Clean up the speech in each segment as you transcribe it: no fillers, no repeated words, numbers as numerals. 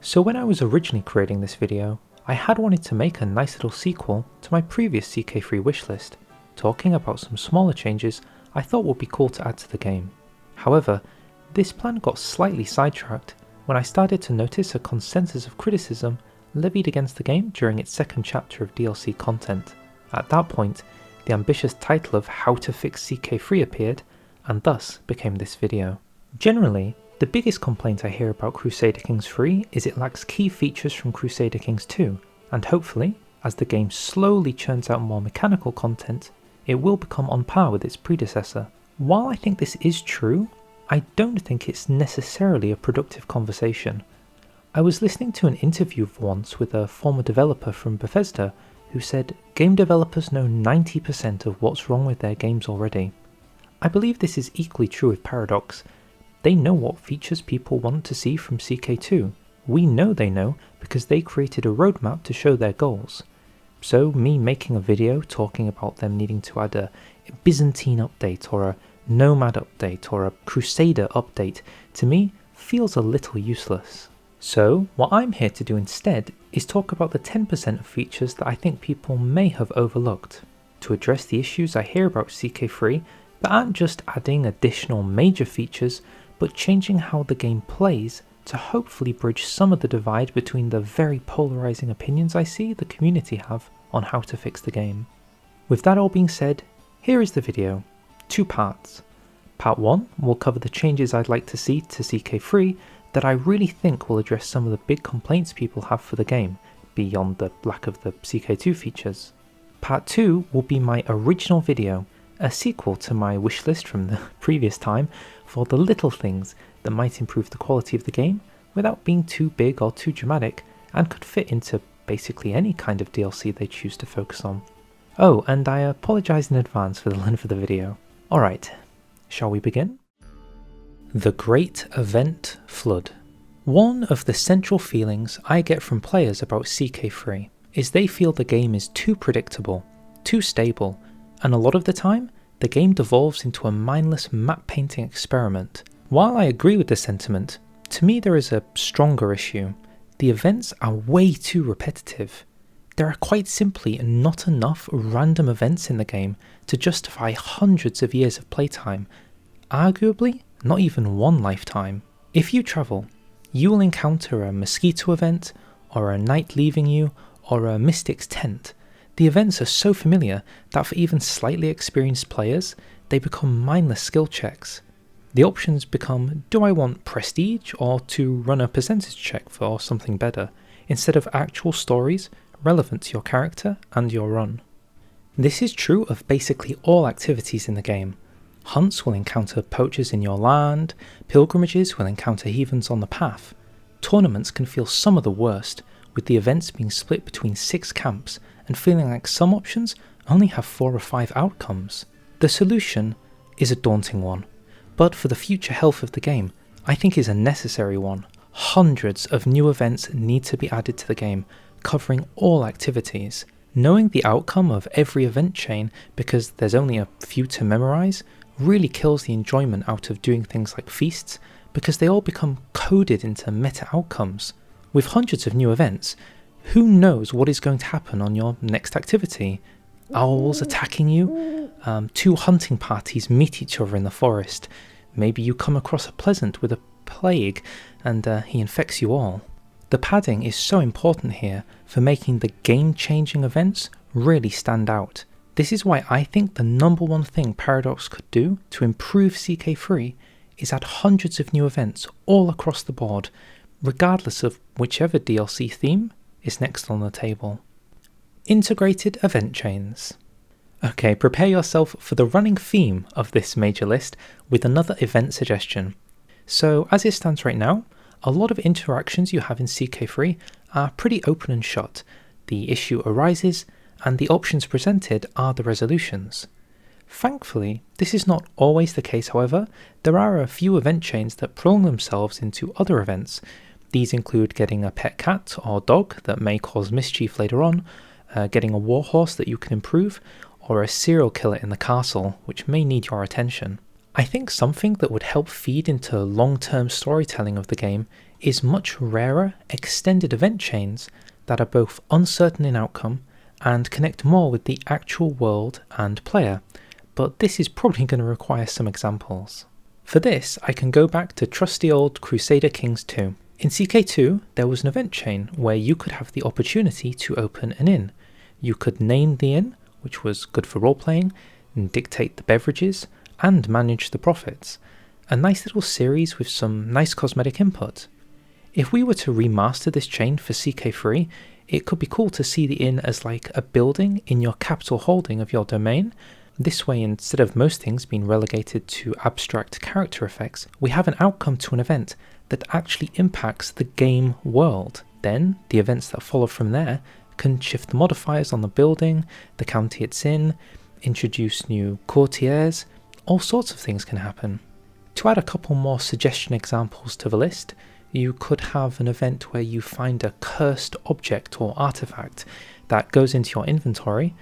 So when I was originally creating this video, I had wanted to make a nice little sequel to my previous CK3 wishlist, talking about some smaller changes I thought would be cool to add to the game. However, this plan got slightly sidetracked when I started to notice a consensus of criticism levied against the game during its second chapter of DLC content. At that point, the ambitious title of How to Fix CK3 appeared, and thus became this video. Generally, the biggest complaint I hear about Crusader Kings 3 is it lacks key features from Crusader Kings 2, and hopefully, as the game slowly churns out more mechanical content, it will become on par with its predecessor. While I think this is true, I don't think it's necessarily a productive conversation. I was listening to an interview once with a former developer from Bethesda who said game developers know 90% of what's wrong with their games already. I believe this is equally true with Paradox. They know what features people want to see from CK2. We know they know because they created a roadmap to show their goals. So me making a video talking about them needing to add a Byzantine update or a Nomad update or a Crusader update, to me feels a little useless. So what I'm here to do instead is talk about the 10% of features that I think people may have overlooked, to address the issues I hear about CK3 that aren't just adding additional major features, but changing how the game plays to hopefully bridge some of the divide between the very polarizing opinions I see the community have on how to fix the game. With that all being said, here is the video. 2 parts. Part 1 will cover the changes I'd like to see to CK3 that I really think will address some of the big complaints people have for the game, beyond the lack of the CK2 features. Part 2 will be my original video, a sequel to my wishlist from the previous time for the little things that might improve the quality of the game without being too big or too dramatic and could fit into basically any kind of DLC they choose to focus on. Oh, and I apologise in advance for the length of the video. Alright, shall we begin? The Great Event Flood. One of the central feelings I get from players about CK3 is they feel the game is too predictable, too stable, and a lot of the time, the game devolves into a mindless map painting experiment. While I agree with the sentiment, to me there is a stronger issue. The events are way too repetitive. There are quite simply not enough random events in the game to justify hundreds of years of playtime, arguably not even one lifetime. If you travel, you will encounter a mosquito event, or a knight leaving you, or a mystic's tent. The events are so familiar that for even slightly experienced players, they become mindless skill checks. The options become, do I want prestige or to run a percentage check for something better, instead of actual stories relevant to your character and your run. This is true of basically all activities in the game. Hunts will encounter poachers in your land, pilgrimages will encounter heathens on the path. Tournaments can feel some of the worst, with the events being split between 6 camps and feeling like some options only have 4 or 5 outcomes. The solution is a daunting one, but for the future health of the game, I think is a necessary one. Hundreds of new events need to be added to the game, covering all activities. Knowing the outcome of every event chain because there's only a few to memorize really kills the enjoyment out of doing things like feasts because they all become coded into meta outcomes. With hundreds of new events, who knows what is going to happen on your next activity? Owls attacking you? 2 hunting parties meet each other in the forest. Maybe you come across a pleasant with a plague and he infects you all. The padding is so important here for making the game-changing events really stand out. This is why I think the number one thing Paradox could do to improve CK3 is add hundreds of new events all across the board, regardless of whichever DLC theme is next on the table. Integrated event chains. Okay, prepare yourself for the running theme of this major list with another event suggestion. So as it stands right now, a lot of interactions you have in CK3 are pretty open and shut. The issue arises, and the options presented are the resolutions. Thankfully, this is not always the case, however. There are a few event chains that prolong themselves into other events. These include getting a pet cat or dog that may cause mischief later on, getting a warhorse that you can improve, or a serial killer in the castle, which may need your attention. I think something that would help feed into long-term storytelling of the game is much rarer extended event chains that are both uncertain in outcome and connect more with the actual world and player, but this is probably going to require some examples. For this, I can go back to trusty old Crusader Kings 2. In CK2, there was an event chain where you could have the opportunity to open an inn. You could name the inn, which was good for role-playing, and dictate the beverages, and manage the profits. A nice little series with some nice cosmetic input. If we were to remaster this chain for CK3, it could be cool to see the inn as like a building in your capital holding of your domain. This way, instead of most things being relegated to abstract character effects, we have an outcome to an event that actually impacts the game world. Then, the events that follow from there can shift the modifiers on the building, the county it's in, introduce new courtiers, all sorts of things can happen. To add a couple more suggestion examples to the list, you could have an event where you find a cursed object or artifact that goes into your inventory,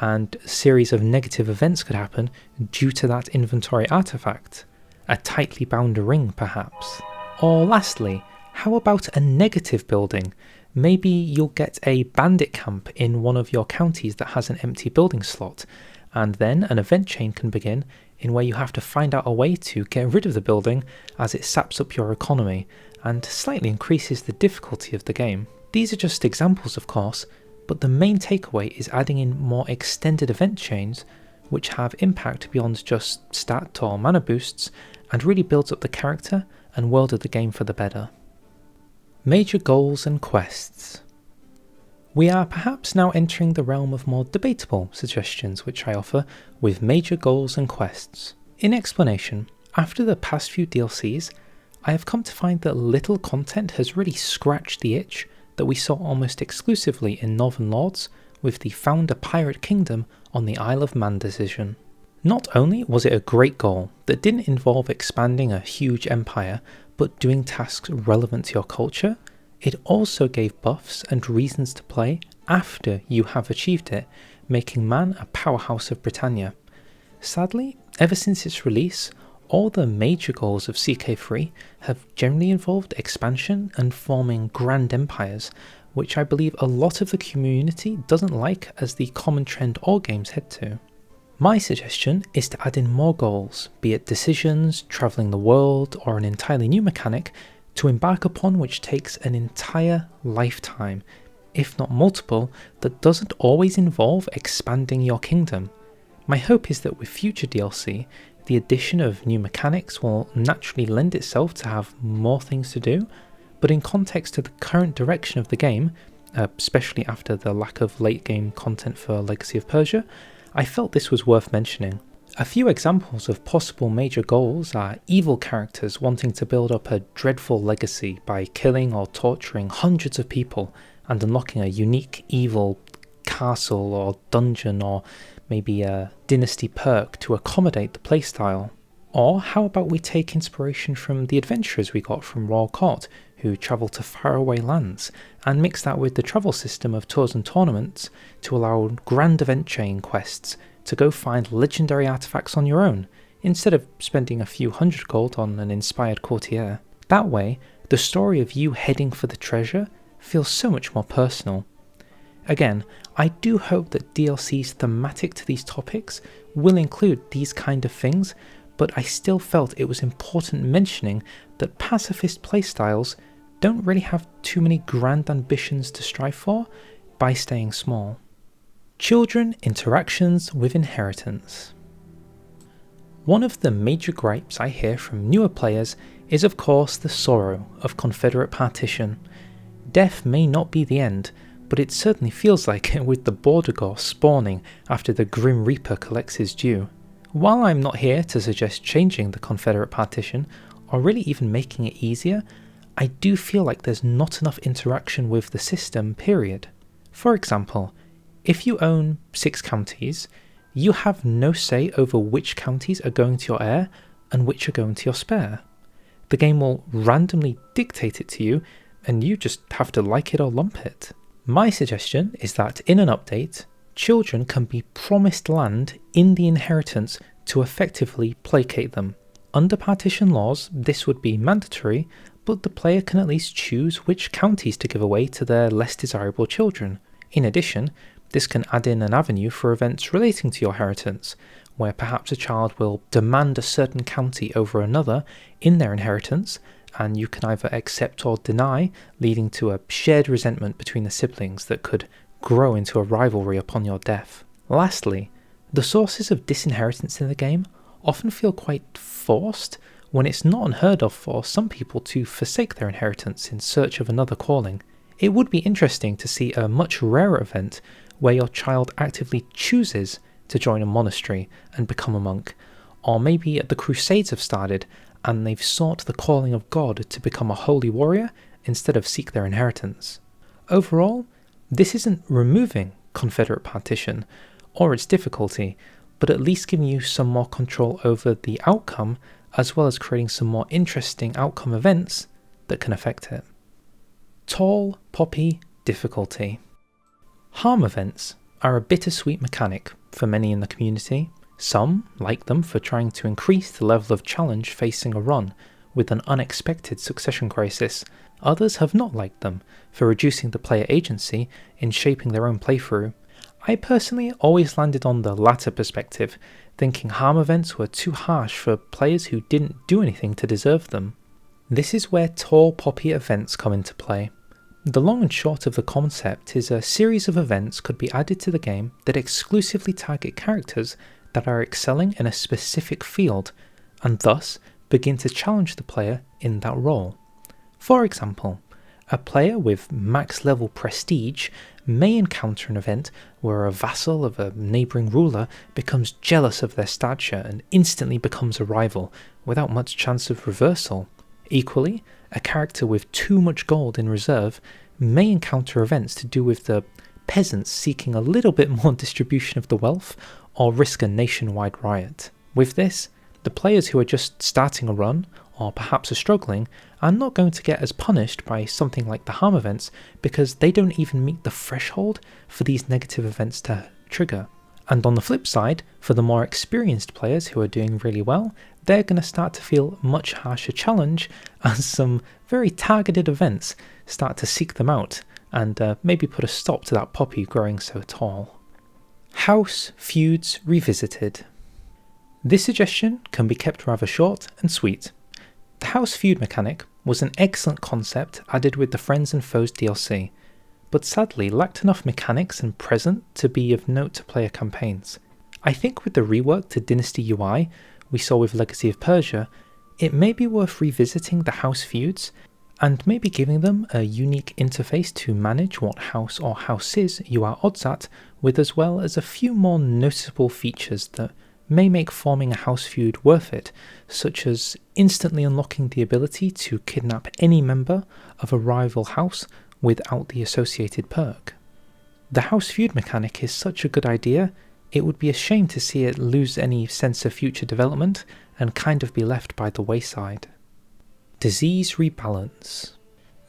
and a series of negative events could happen due to that inventory artifact. A tightly bound ring, perhaps. Or lastly, how about a negative building? Maybe you'll get a bandit camp in one of your counties that has an empty building slot, and then an event chain can begin in where you have to find out a way to get rid of the building as it saps up your economy and slightly increases the difficulty of the game. These are just examples, of course, but the main takeaway is adding in more extended event chains which have impact beyond just stat or mana boosts and really builds up the character and world of the game for the better. Major goals and quests. We are perhaps now entering the realm of more debatable suggestions which I offer with major goals and quests. In explanation, after the past few DLCs, I have come to find that little content has really scratched the itch that we saw almost exclusively in Northern Lords with the Found a Pirate Kingdom on the Isle of Man decision. Not only was it a great goal that didn't involve expanding a huge empire but doing tasks relevant to your culture, it also gave buffs and reasons to play after you have achieved it, making Man a powerhouse of Britannia. Sadly, ever since its release, all the major goals of CK3 have generally involved expansion and forming grand empires, which I believe a lot of the community doesn't like as the common trend all games head to. My suggestion is to add in more goals, be it decisions, travelling the world, or an entirely new mechanic, to embark upon which takes an entire lifetime, if not multiple, that doesn't always involve expanding your kingdom. My hope is that with future DLC, the addition of new mechanics will naturally lend itself to have more things to do, but in context to the current direction of the game, especially after the lack of late game content for Legacy of Persia, I felt this was worth mentioning. A few examples of possible major goals are evil characters wanting to build up a dreadful legacy by killing or torturing hundreds of people and unlocking a unique evil castle or dungeon, or maybe a Dynasty perk to accommodate the playstyle. Or how about we take inspiration from the adventurers we got from Royal Court, who travel to faraway lands, and mix that with the travel system of tours and tournaments to allow grand event chain quests to go find legendary artifacts on your own, instead of spending a few hundred gold on an inspired courtier. That way, the story of you heading for the treasure feels so much more personal. Again, I do hope that DLCs thematic to these topics will include these kind of things, but I still felt it was important mentioning that pacifist playstyles don't really have too many grand ambitions to strive for by staying small. Children interactions with inheritance. One of the major gripes I hear from newer players is of course the sorrow of Confederate partition. Death may not be the end, but it certainly feels like it with the Border Gore spawning after the Grim Reaper collects his due. While I'm not here to suggest changing the Confederate partition, or really even making it easier, I do feel like there's not enough interaction with the system, period. For example, if you own 6 counties, you have no say over which counties are going to your heir and which are going to your spare. The game will randomly dictate it to you, and you just have to like it or lump it. My suggestion is that in an update, children can be promised land in the inheritance to effectively placate them. Under partition laws, this would be mandatory, but the player can at least choose which counties to give away to their less desirable children. In addition, this can add in an avenue for events relating to your inheritance, where perhaps a child will demand a certain county over another in their inheritance, and you can either accept or deny, leading to a shared resentment between the siblings that could grow into a rivalry upon your death. Lastly, the sources of disinheritance in the game often feel quite forced, when it's not unheard of for some people to forsake their inheritance in search of another calling. It would be interesting to see a much rarer event where your child actively chooses to join a monastery and become a monk, or maybe the Crusades have started and they've sought the calling of God to become a holy warrior instead of seek their inheritance. Overall, this isn't removing Confederate partition or its difficulty, but at least giving you some more control over the outcome, as well as creating some more interesting outcome events that can affect it. Tall Poppy difficulty. Harm events are a bittersweet mechanic for many in the community. Some like them for trying to increase the level of challenge facing a run with an unexpected succession crisis. Others have not liked them for reducing the player agency in shaping their own playthrough. I personally always landed on the latter perspective, thinking harm events were too harsh for players who didn't do anything to deserve them. This is where Tall Poppy events come into play. The long and short of the concept is a series of events could be added to the game that exclusively target characters that are excelling in a specific field, and thus begin to challenge the player in that role. For example, a player with max level prestige may encounter an event where a vassal of a neighbouring ruler becomes jealous of their stature and instantly becomes a rival, without much chance of reversal. Equally, a character with too much gold in reserve may encounter events to do with the peasants seeking a little bit more distribution of the wealth, or risk a nationwide riot. With this, the players who are just starting a run, or perhaps are struggling, are not going to get as punished by something like the harm events because they don't even meet the threshold for these negative events to trigger. And on the flip side, for the more experienced players who are doing really well, they're going to start to feel much harsher challenge as some very targeted events start to seek them out and maybe put a stop to that poppy growing so tall. House Feuds Revisited. This suggestion can be kept rather short and sweet. The House Feud mechanic was an excellent concept added with the Friends and Foes DLC, but sadly lacked enough mechanics and present to be of note to player campaigns. I think with the rework to Dynasty UI we saw with Legacy of Persia, it may be worth revisiting the House Feuds and maybe giving them a unique interface to manage what house or houses you are odds at, with as well as a few more noticeable features that may make forming a house feud worth it, such as instantly unlocking the ability to kidnap any member of a rival house without the associated perk. The house feud mechanic is such a good idea, it would be a shame to see it lose any sense of future development and kind of be left by the wayside. Disease rebalance.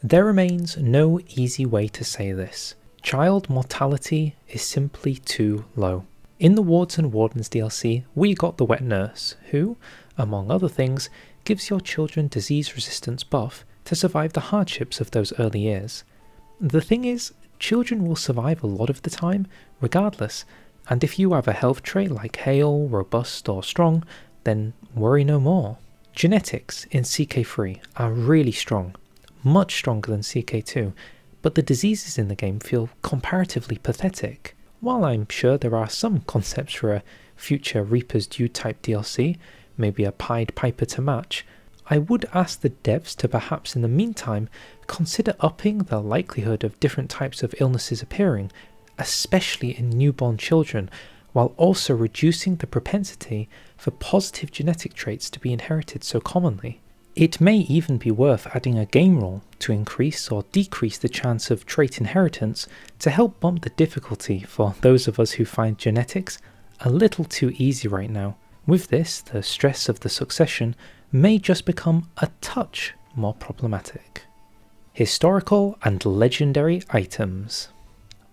There remains no easy way to say this. Child mortality is simply too low. In the Wards and Wardens DLC, we got the Wet Nurse, who, among other things, gives your children disease resistance buff to survive the hardships of those early years. The thing is, children will survive a lot of the time, regardless, and if you have a health trait like hale, robust or strong, then worry no more. Genetics in CK3 are really strong, much stronger than CK2, but the diseases in the game feel comparatively pathetic. While I'm sure there are some concepts for a future Reaper's Due type DLC, maybe a Pied Piper to match, I would ask the devs to perhaps in the meantime consider upping the likelihood of different types of illnesses appearing, especially in newborn children, while also reducing the propensity for positive genetic traits to be inherited so commonly. It may even be worth adding a game rule to increase or decrease the chance of trait inheritance to help bump the difficulty for those of us who find genetics a little too easy right now. With this, the stress of the succession may just become a touch more problematic. Historical and legendary items.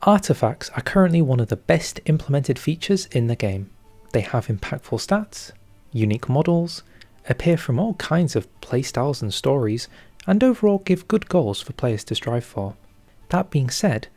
Artifacts are currently one of the best implemented features in the game. They have impactful stats, unique models, appear from all kinds of playstyles and stories, and overall give good goals for players to strive for. That being said,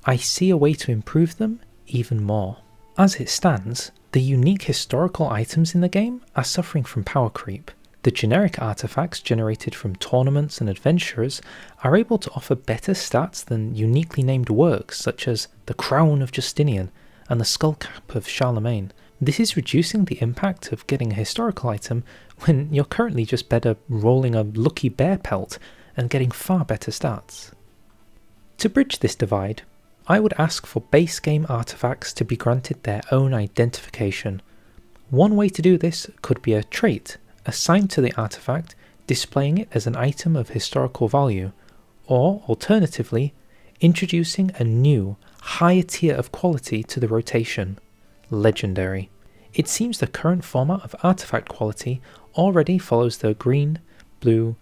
I see a way to improve them even more. As it stands, the unique historical items in the game are suffering from power creep. The generic artifacts generated from tournaments and adventurers are able to offer better stats than uniquely named works such as the Crown of Justinian and the Skullcap of Charlemagne. This is reducing the impact of getting a historical item when you're currently just better rolling a lucky bear pelt and getting far better stats. To bridge this divide, I would ask for base game artifacts to be granted their own identification. One way to do this could be a trait assigned to the artifact, displaying it as an item of historical value, or alternatively, introducing a new, higher tier of quality to the rotation, legendary. It seems the current format of artifact quality already follows the green, blue,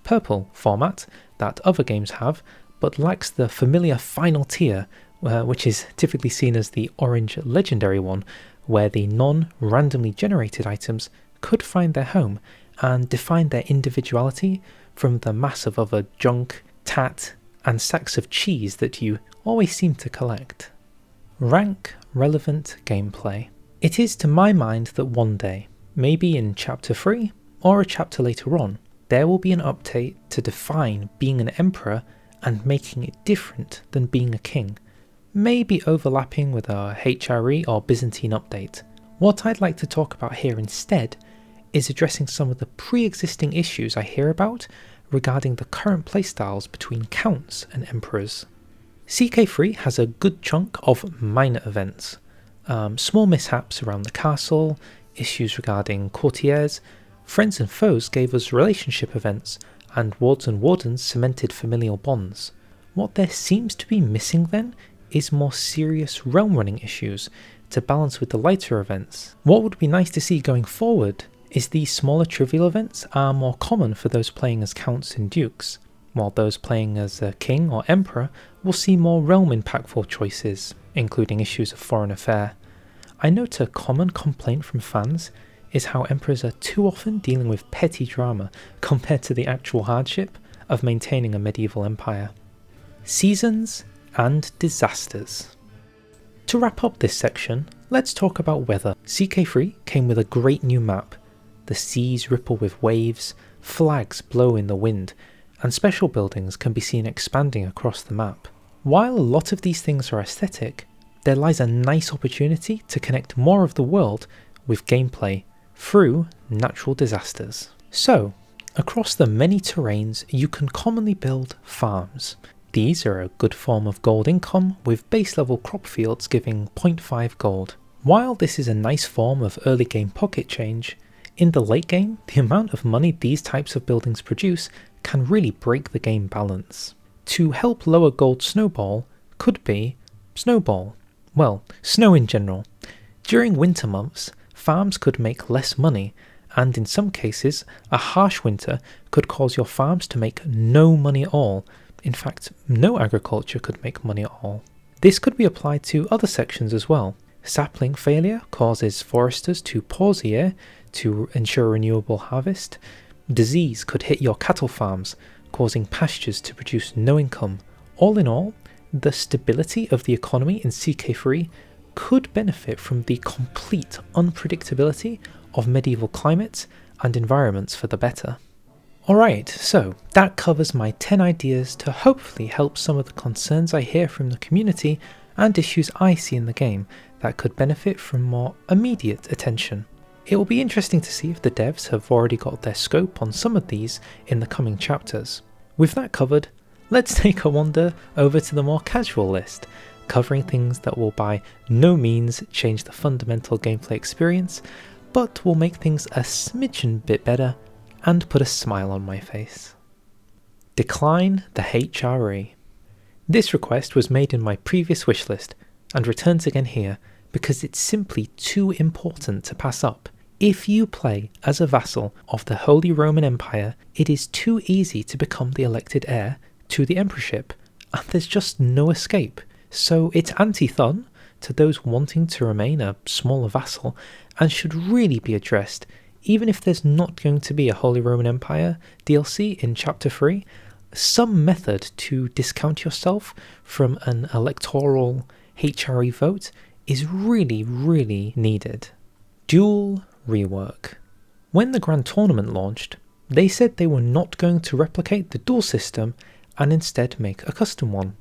purple format that other games have, but lacks the familiar final tier, which is typically seen as the orange legendary one, where the non-randomly generated items could find their home and define their individuality from the mass of other junk, tat, and sacks of cheese that you always seem to collect. Rank relevant gameplay. It is to my mind that one day, maybe in chapter 3 or a chapter later on, there will be an update to define being an emperor and making it different than being a king, maybe overlapping with a HRE or Byzantine update. What I'd like to talk about here instead is addressing some of the pre-existing issues I hear about regarding the current playstyles between counts and emperors. CK3 has a good chunk of minor events, small mishaps around the castle, issues regarding courtiers, friends and foes gave us relationship events, and wards and wardens cemented familial bonds. What there seems to be missing then is more serious realm running issues to balance with the lighter events. What would be nice to see going forward is these smaller trivial events are more common for those playing as counts and dukes, while those playing as a king or emperor will see more realm impactful choices, including issues of foreign affair. I note a common complaint from fans is how emperors are too often dealing with petty drama compared to the actual hardship of maintaining a medieval empire. Seasons and disasters. To wrap up this section, let's talk about weather. CK3 came with a great new map. The seas ripple with waves, flags blow in the wind, and special buildings can be seen expanding across the map. While a lot of these things are aesthetic, there lies a nice opportunity to connect more of the world with gameplay through natural disasters. So, across the many terrains you can commonly build farms. These are a good form of gold income, with base level crop fields giving 0.5 gold. While this is a nice form of early game pocket change, in the late game the amount of money these types of buildings produce can really break the game balance. To help lower gold snowball could be snowball. Well, snow in general. During winter months, farms could make less money, and in some cases, a harsh winter could cause your farms to make no money at all. In fact, no agriculture could make money at all. This could be applied to other sections as well. Sapling failure causes foresters to pause a year to ensure renewable harvest. Disease could hit your cattle farms, causing pastures to produce no income. All in all, the stability of the economy in CK3 could benefit from the complete unpredictability of medieval climates and environments for the better. Alright, so that covers my 10 ideas to hopefully help some of the concerns I hear from the community and issues I see in the game that could benefit from more immediate attention. It will be interesting to see if the devs have already got their scope on some of these in the coming chapters. With that covered, let's take a wander over to the more casual list, covering things that will by no means change the fundamental gameplay experience, but will make things a smidgen bit better and put a smile on my face. Decline the HRE. This request was made in my previous wishlist and returns again here because it's simply too important to pass up. If you play as a vassal of the Holy Roman Empire, it is too easy to become the elected heir to the emperorship, and there's just no escape. So it's anti-thun to those wanting to remain a smaller vassal and should really be addressed even if there's not going to be a Holy Roman Empire DLC in Chapter 3, some method to discount yourself from an electoral HRE vote is really, really needed. Duel Rework. When the Grand Tournament launched, they said they were not going to replicate the duel system and instead make a custom one.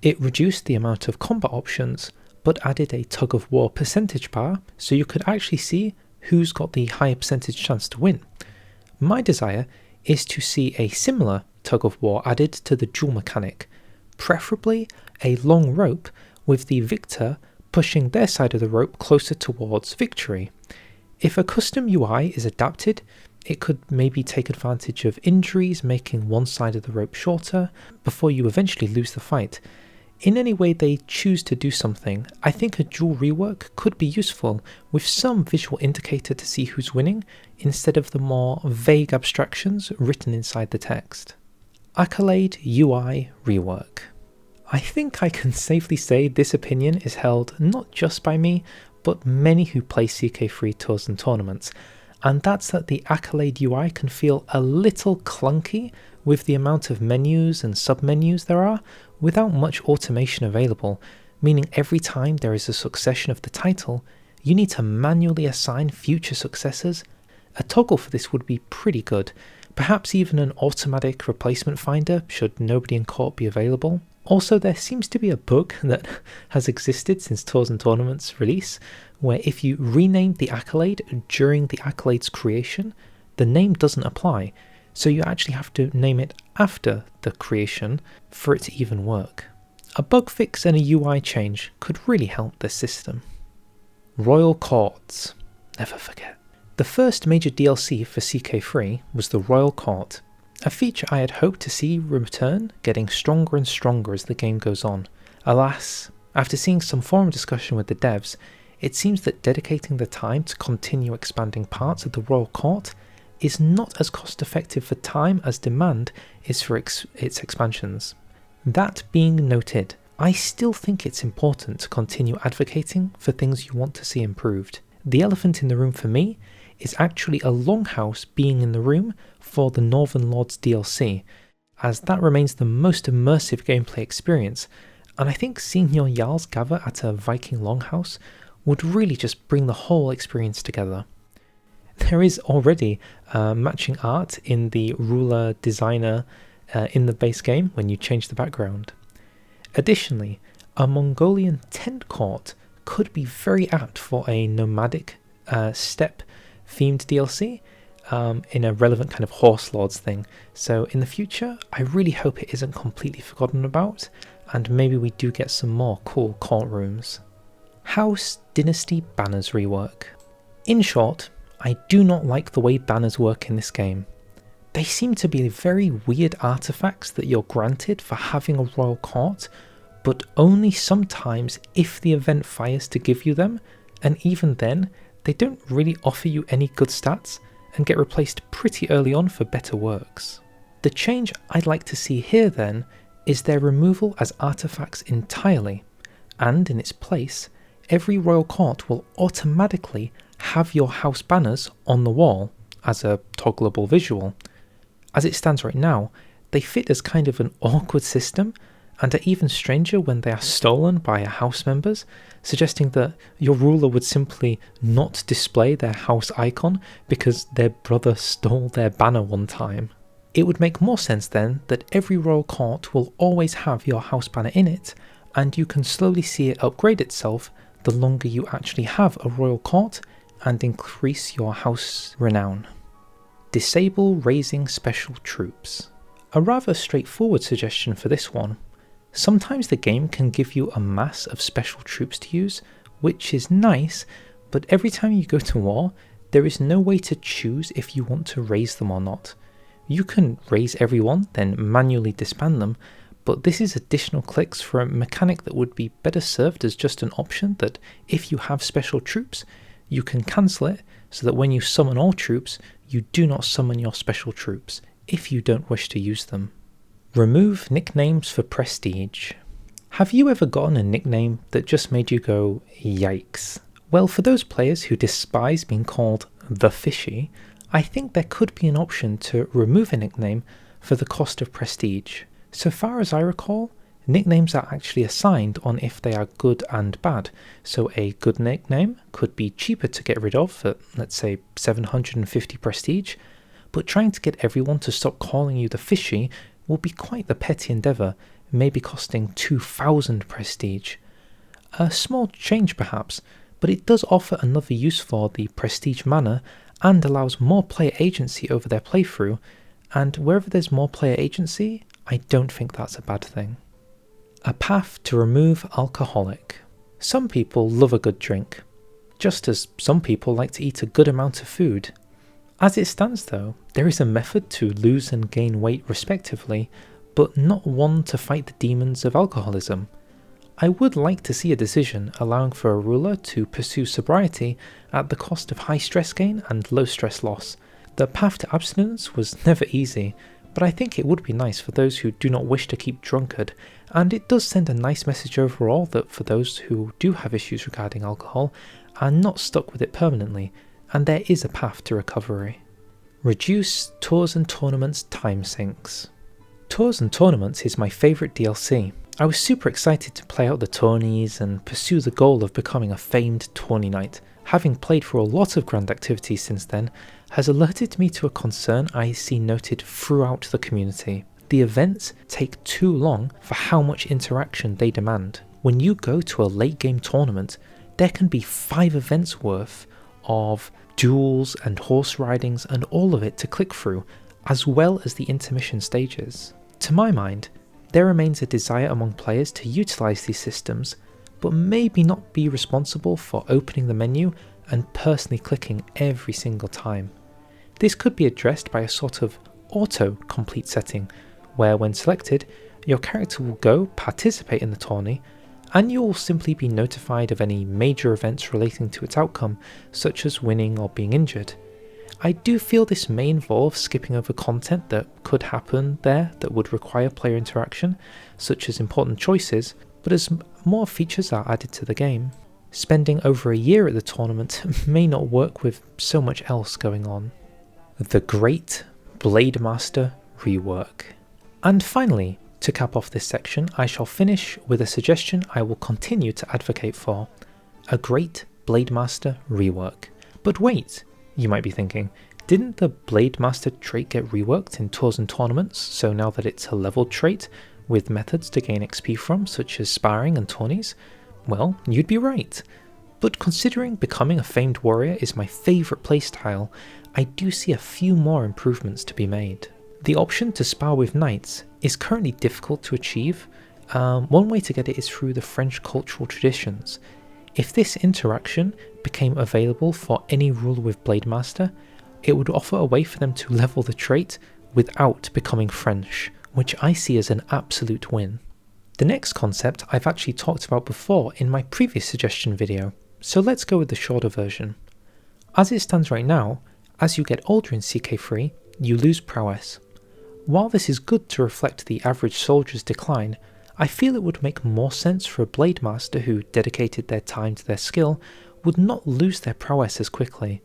It reduced the amount of combat options, but added a tug-of-war percentage bar so you could actually see who's got the higher percentage chance to win. My desire is to see a similar tug-of-war added to the duel mechanic, preferably a long rope with the victor pushing their side of the rope closer towards victory. If a custom UI is adapted, it could maybe take advantage of injuries, making one side of the rope shorter before you eventually lose the fight. In any way they choose to do something, I think a duel rework could be useful with some visual indicator to see who's winning instead of the more vague abstractions written inside the text. Accolade UI Rework. I think I can safely say this opinion is held not just by me, but many who play CK3 tours and tournaments, and that's that the Accolade UI can feel a little clunky with the amount of menus and submenus there are without much automation available, meaning every time there is a succession of the title, you need to manually assign future successors. A toggle for this would be pretty good, perhaps even an automatic replacement finder should nobody in court be available. Also, there seems to be a bug that has existed since Tours and Tournaments release, where if you rename the Accolade during the Accolade's creation, the name doesn't apply, so you actually have to name it after the creation for it to even work. A bug fix and a UI change could really help this system. Royal Courts. Never forget. The first major DLC for CK3 was the Royal Court, a feature I had hoped to see return, getting stronger and stronger as the game goes on. Alas, after seeing some forum discussion with the devs, it seems that dedicating the time to continue expanding parts of the Royal Court is not as cost effective for time as demand is for its expansions. That being noted, I still think it's important to continue advocating for things you want to see improved. The elephant in the room for me is actually a longhouse being in the room for the Northern Lords DLC, as that remains the most immersive gameplay experience, and I think seeing your Jarls gather at a Viking longhouse would really just bring the whole experience together. There is already matching art in the ruler designer in the base game when you change the background. Additionally, a Mongolian tent court could be very apt for a nomadic steppe themed DLC in a relevant kind of horse lords thing. So in the future, I really hope it isn't completely forgotten about, and maybe we do get some more cool courtrooms. House Dynasty Banners Rework. In short, I do not like the way banners work in this game. They seem to be very weird artifacts that you're granted for having a royal court, but only sometimes if the event fires to give you them, and even then, they don't really offer you any good stats and get replaced pretty early on for better works. The change I'd like to see here then is their removal as artifacts entirely, and in its place, every royal court will automatically have your house banners on the wall as a toggleable visual. As it stands right now, they fit as kind of an awkward system and are even stranger when they are stolen by house members, suggesting that your ruler would simply not display their house icon because their brother stole their banner one time. It would make more sense then that every royal court will always have your house banner in it, and you can slowly see it upgrade itself the longer you actually have a royal court and increase your house renown. Disable raising special troops. A rather straightforward suggestion for this one. Sometimes the game can give you a mass of special troops to use, which is nice, but every time you go to war, there is no way to choose if you want to raise them or not. You can raise everyone, then manually disband them, but this is additional clicks for a mechanic that would be better served as just an option that if you have special troops, you can cancel it so that when you summon all troops, you do not summon your special troops if you don't wish to use them. Remove nicknames for prestige. Have you ever gotten a nickname that just made you go, yikes? Well, for those players who despise being called the fishy, I think there could be an option to remove a nickname for the cost of prestige. So far as I recall, nicknames are actually assigned on if they are good and bad, so a good nickname could be cheaper to get rid of at, let's say, 750 prestige, but trying to get everyone to stop calling you the fishy will be quite the petty endeavour, maybe costing 2000 prestige. A small change perhaps, but it does offer another use for the prestige mana and allows more player agency over their playthrough, and wherever there's more player agency, I don't think that's a bad thing. A path to remove alcoholic. Some people love a good drink, just as some people like to eat a good amount of food. As it stands though, there is a method to lose and gain weight respectively, but not one to fight the demons of alcoholism. I would like to see a decision allowing for a ruler to pursue sobriety at the cost of high stress gain and low stress loss. The path to abstinence was never easy, but I think it would be nice for those who do not wish to keep drunkard, and it does send a nice message overall that for those who do have issues regarding alcohol are not stuck with it permanently, and there is a path to recovery. Reduce tours and tournaments time sinks. Tours and tournaments is my favourite DLC. I was super excited to play out the tourneys and pursue the goal of becoming a famed tourney knight. Having played through a lot of grand activities since then has alerted me to a concern I see noted throughout the community. The events take too long for how much interaction they demand. When you go to a late game tournament, there can be 5 events worth of duels and horse ridings and all of it to click through, as well as the intermission stages. To my mind, there remains a desire among players to utilise these systems, but maybe not be responsible for opening the menu and personally clicking every single time. This could be addressed by a sort of auto-complete setting, where when selected, your character will go participate in the tourney, and you will simply be notified of any major events relating to its outcome, such as winning or being injured. I do feel this may involve skipping over content that could happen there that would require player interaction, such as important choices, but as more features are added to the game, spending over a year at the tournament may not work with so much else going on. The Great Blademaster Rework. And finally, to cap off this section, I shall finish with a suggestion I will continue to advocate for: a Great Blademaster Rework. But wait, you might be thinking, didn't the Blademaster trait get reworked in tours and tournaments, so now that it's a leveled trait with methods to gain XP from, such as sparring and tourneys? Well, you'd be right. But considering becoming a famed warrior is my favourite playstyle, I do see a few more improvements to be made. The option to spar with knights is currently difficult to achieve. One way to get it is through the French cultural traditions. If this interaction became available for any ruler with Blademaster, it would offer a way for them to level the trait without becoming French, which I see as an absolute win. The next concept I've actually talked about before in my previous suggestion video, so let's go with the shorter version. As it stands right now, as you get older in CK3, you lose prowess. While this is good to reflect the average soldier's decline, I feel it would make more sense for a Blademaster who dedicated their time to their skill would not lose their prowess as quickly.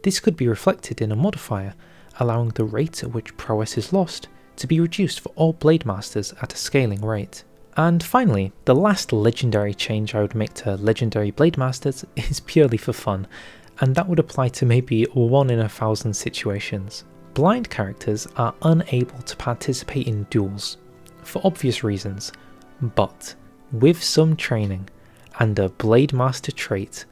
This could be reflected in a modifier, allowing the rate at which prowess is lost to be reduced for all Blademasters at a scaling rate. And finally, the last legendary change I would make to legendary Blademasters is purely for fun, and that would apply to maybe 1 in 1,000 situations. Blind characters are unable to participate in duels, for obvious reasons, but with some training and a Blademaster trait,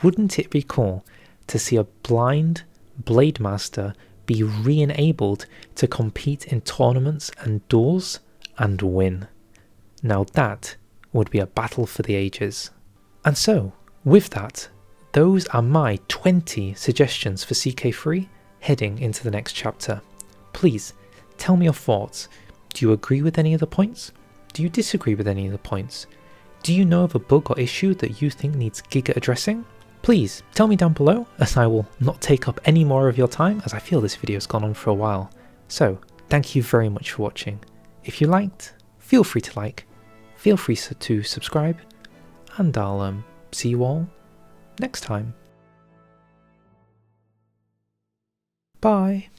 wouldn't it be cool to see a blind Blademaster be re-enabled to compete in tournaments and duels and win? Now that would be a battle for the ages. And so, with that, those are my 20 suggestions for CK3 heading into the next chapter. Please, tell me your thoughts. Do you agree with any of the points? Do you disagree with any of the points? Do you know of a bug or issue that you think needs giga addressing? Please, tell me down below, as I will not take up any more of your time, as I feel this video has gone on for a while. So, thank you very much for watching. If you liked, feel free to like, feel free to subscribe, and I'll see you all next time. Bye!